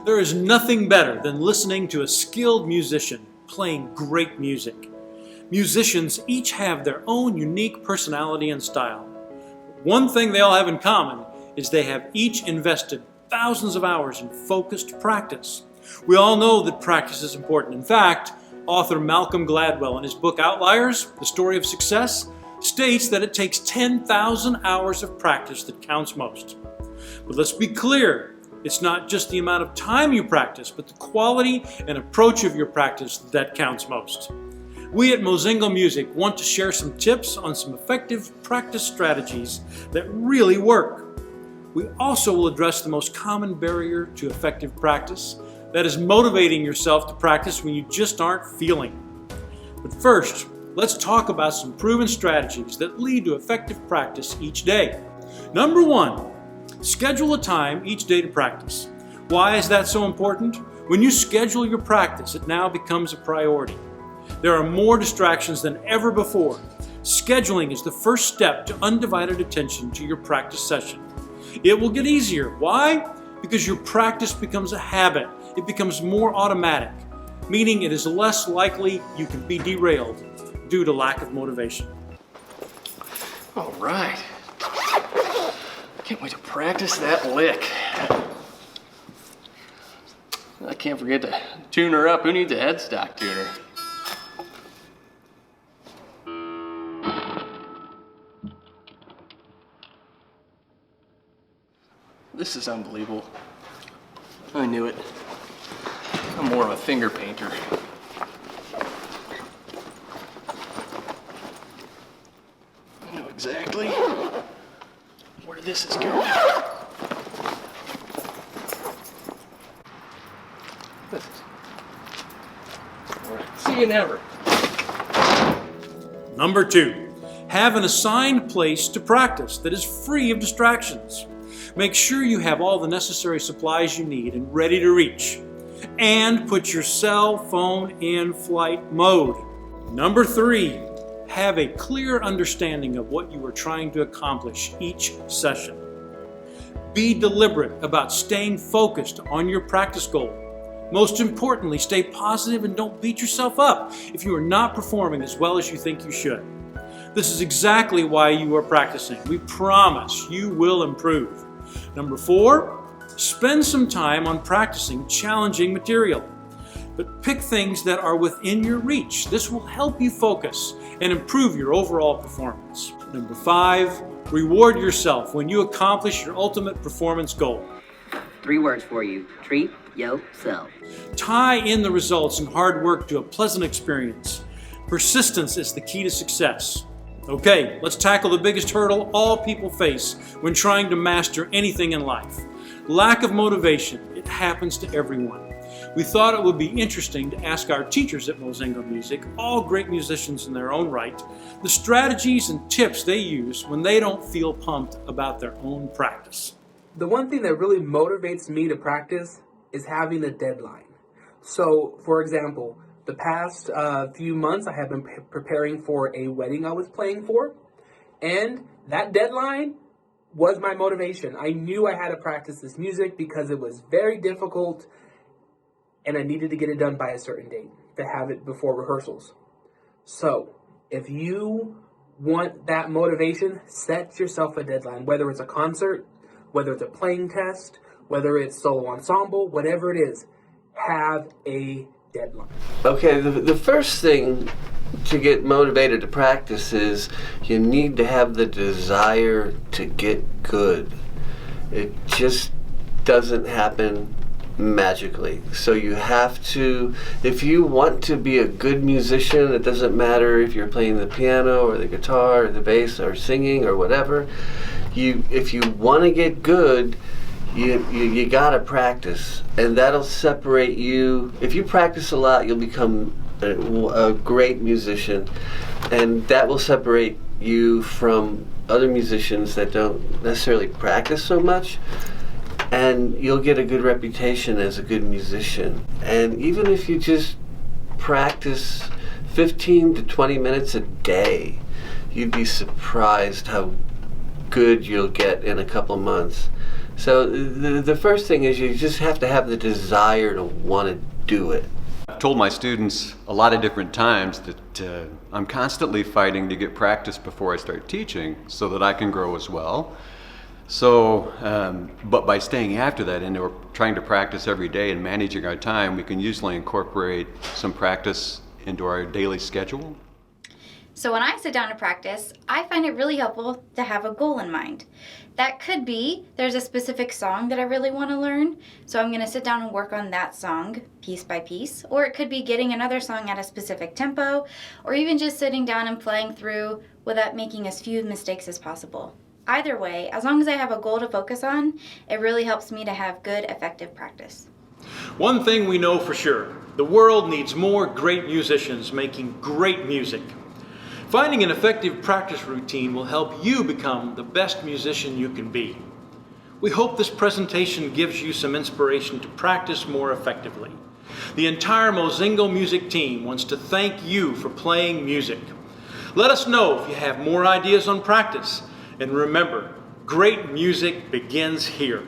There is nothing better than listening to a skilled musician playing great music. Musicians each have their own unique personality and style. One thing they all have in common is they have each invested thousands of hours in focused practice. We all know that practice is important. In fact, author Malcolm Gladwell, in his book Outliers, The Story of Success, states that it takes 10,000 hours of practice that counts most. But let's be clear, it's not just the amount of time you practice, but the quality and approach of your practice that counts most. We at Mozingo Music want to share some tips on some effective practice strategies that really work. We also will address the most common barrier to effective practice, that is motivating yourself to practice when you just aren't feeling. But first, let's talk about some proven strategies that lead to effective practice each day. Number 1, schedule a time each day to practice. Why is that so important? When you schedule your practice, it now becomes a priority. There are more distractions than ever before. Scheduling is the first step to undivided attention to your practice session. It will get easier. Why? Because your practice becomes a habit. It becomes more automatic, meaning it is less likely you can be derailed due to lack of motivation. All right. Can't wait to practice that lick. I can't forget to tune her up. Who needs a headstock tuner? This is unbelievable. I knew it. I'm more of a finger painter. I know exactly where this is going. See you never. Number 2, have an assigned place to practice that is free of distractions. Make sure you have all the necessary supplies you need and ready to reach. And put your cell phone in flight mode. Number 3, have a clear understanding of what you are trying to accomplish each session. Be deliberate about staying focused on your practice goal. Most importantly, stay positive and don't beat yourself up if you are not performing as well as you think you should. This is exactly why you are practicing. We promise you will improve. Number 4, spend some time on practicing challenging material. But pick things that are within your reach. This will help you focus and improve your overall performance. Number 5, reward yourself when you accomplish your ultimate performance goal. 3 words for you. Treat yourself. Tie in the results and hard work to a pleasant experience. Persistence is the key to success. Okay, let's tackle the biggest hurdle all people face when trying to master anything in life. Lack of motivation. It happens to everyone. We thought it would be interesting to ask our teachers at Mozingo Music, all great musicians in their own right, the strategies and tips they use when they don't feel pumped about their own practice. The one thing that really motivates me to practice is having a deadline. So, for example, the past few months I have been preparing for a wedding I was playing for, and that deadline was my motivation. I knew I had to practice this music because it was very difficult and I needed to get it done by a certain date to have it before rehearsals. So, if you want that motivation, set yourself a deadline, whether it's a concert, whether it's a playing test, whether it's solo ensemble, whatever it is, have a deadline. Okay, the first thing to get motivated to practice is you need to have the desire to get good. It just doesn't happen magically. So you have to, if you want to be a good musician, it doesn't matter if you're playing the piano or the guitar or the bass or singing or whatever, if you want to get good, you gotta practice, and that'll separate you. If you practice a lot, you'll become a great musician, and that will separate you from other musicians that don't necessarily practice so much, and you'll get a good reputation as a good musician. And even if you just practice 15 to 20 minutes a day, you'd be surprised how good you'll get in a couple months. So the first thing is you just have to have the desire to want to do it. I've told my students a lot of different times that I'm constantly fighting to get practice before I start teaching so that I can grow as well. So, but by staying after that and we're trying to practice every day and managing our time, we can usually incorporate some practice into our daily schedule. So when I sit down to practice, I find it really helpful to have a goal in mind. That could be there's a specific song that I really want to learn, so I'm going to sit down and work on that song piece by piece. Or it could be getting another song at a specific tempo, or even just sitting down and playing through without making as few mistakes as possible. Either way, as long as I have a goal to focus on, it really helps me to have good, effective practice. One thing we know for sure, the world needs more great musicians making great music. Finding an effective practice routine will help you become the best musician you can be. We hope this presentation gives you some inspiration to practice more effectively. The entire Mozingo music team wants to thank you for playing music. Let us know if you have more ideas on practice. And remember, great music begins here.